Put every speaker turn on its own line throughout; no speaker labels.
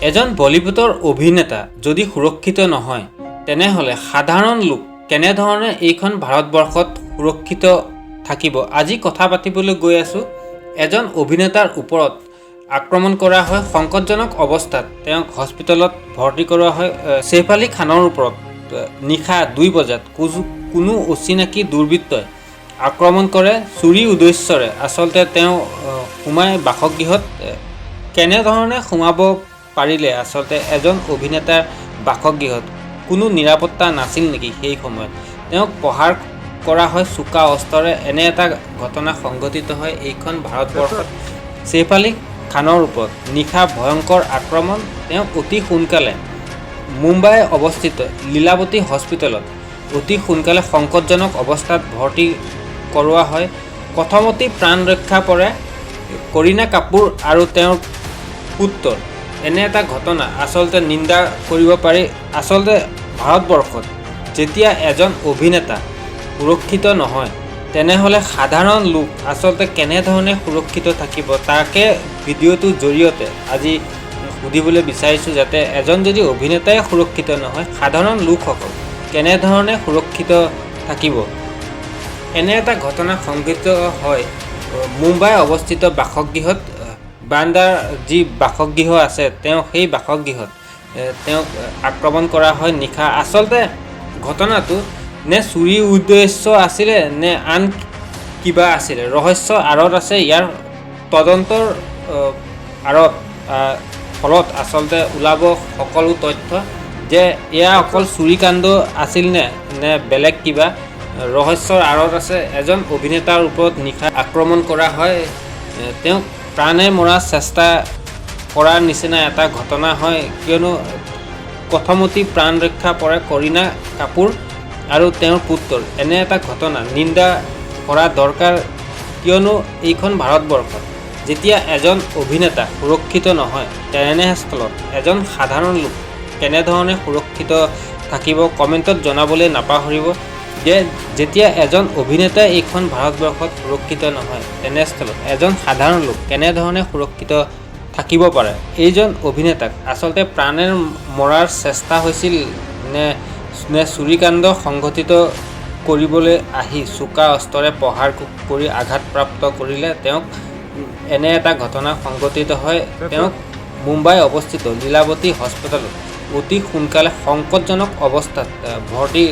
এজন বলিউডৰ অভিনেতা যদি সুৰক্ষিত নহয় তেনেহলে সাধাৰণ লোক কেনেধৰণে এইখন ভাৰতবৰ্ষত সুৰক্ষিত থাকিব। আজি কথা পাতিবলৈ গৈ আছো এজন অভিনেতাৰ ওপৰত আক্ৰমণ কৰা হয় সংকটজনক অৱস্থাত তেওঁক হস্পিটেলত ভৰ্তি কৰোৱা হয়। সৈফ আলী খানৰ ওপৰত নিশা 2 বজাত কোনো অচিনাকি দুৰ্বৃত্তই আক্ৰমণ কৰে চুৰি উদ্দেশ্যৰে। আচলতে তেওঁ সোমাই বাসগৃহত কেনেধৰণে সোমাব পাৰিলে আচলতে এজন অভিনেতাৰ বাসগৃহত কোনো নিৰাপত্তা নাছিল নেকি? সেই সময়ত তেওঁক প্ৰহাৰ কৰা হয় চোকা অস্ত্ৰৰে। এনে এটা ঘটনা সংঘটিত হয় এইখন ভাৰতবৰ্ষত। সৈফ আলী খানৰ ওপৰত নিশা ভয়ংকৰ আক্ৰমণ। তেওঁক অতি সোনকালে মুম্বাই অৱস্থিত লীলাৱতী হস্পিটেলত অতি সোনকালে সংকটজনক অৱস্থাত ভৰ্তি কৰোৱা হয়। কথমপি প্ৰাণ ৰক্ষা পৰে কৰিনা কাপুৰ আৰু তেওঁৰ পুত্ৰ। এনে এটা ঘটনা আচলতে নিন্দা কৰিব পাৰি। আচলতে ভাৰতবৰ্ষত যেতিয়া এজন অভিনেতা সুৰক্ষিত নহয় তেনেহলে সাধাৰণ লোক আচলতে কেনেধৰণে সুৰক্ষিত থাকিব তাকে ভিডিঅ'টোৰ জৰিয়তে আজি সুধিবলৈ বিচাৰিছোঁ, যাতে এজন যদি অভিনেতাই সুৰক্ষিত নহয় সাধাৰণ লোকসকল কেনেধৰণে সুৰক্ষিত থাকিব। এনে এটা ঘটনা সংঘটিত হয় মুম্বাই অৱস্থিত বাসগৃহত। বান্দাৰ যি বাসগৃহ আছে তেওঁ সেই বাসগৃহত তেওঁক আক্ৰমণ কৰা হয় নিশা। আচলতে ঘটনাটো নে চুৰি উদ্দেশ্য আছিলে নে আন কিবা আছিলে, ৰহস্য আঁৰত আছে। ইয়াৰ তদন্তৰ আঁৰত ফলত আচলতে ওলাব সকলো তথ্য যে এয়া অকল চুৰিকাণ্ড আছিল নে বেলেগ কিবা ৰহস্যৰ আঁৰত আছে। এজন অভিনেতাৰ ওপৰত নিশা আক্ৰমণ কৰা হয়, তেওঁক প্ৰাণে মৰাৰ চেষ্টা কৰাৰ নিচিনা এটা ঘটনা হয়, কিয়নো কথমপি প্ৰাণ ৰক্ষা পৰে কৰিনা কাপুৰ আৰু তেওঁৰ পুত্ৰৰ। এনে এটা ঘটনা নিন্দা কৰা দৰকাৰ, কিয়নো এইখন ভাৰতবৰ্ষত যেতিয়া এজন অভিনেতা সুৰক্ষিত নহয় তেনেস্থলত এজন সাধাৰণ লোক কেনেধৰণে সুৰক্ষিত থাকিব কমেণ্টত জনাবলৈ নাপাহৰিব যে যেতিয়া এজন অভিনেতাই এইখন ভাৰতবৰ্ষত সুৰক্ষিত নহয় তেনেস্থলত এজন সাধাৰণ লোক কেনেধৰণে সুৰক্ষিত থাকিব পাৰে। এইজন অভিনেতাক আচলতে প্ৰাণে মৰাৰ চেষ্টা হৈছিল নে চুৰিকাণ্ড সংঘটিত কৰিবলৈ আহি চোকা অস্ত্ৰৰে প্ৰহাৰ কৰি আঘাতপ্ৰাপ্ত কৰিলে তেওঁক। এনে এটা ঘটনা সংঘটিত হয়। তেওঁক মুম্বাই অৱস্থিত লীলাৱতী হস্পিটেলত অতি সোনকালে সংকটজনক অৱস্থাত ভৰ্তি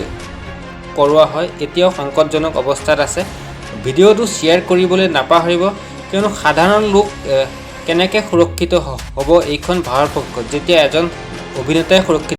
কৰোৱা হয়। এতিয়াও সংকটজনক অৱস্থাত আছে। ভিডিঅ'টো শ্বেয়াৰ কৰিবলৈ নাপাহৰিব, কিয়নো সাধাৰণ লোক কেনেকৈ সুৰক্ষিত হ'ব এইখন ভাৰতবৰ্ষত যেতিয়া এজন অভিনেতাই সুৰক্ষিত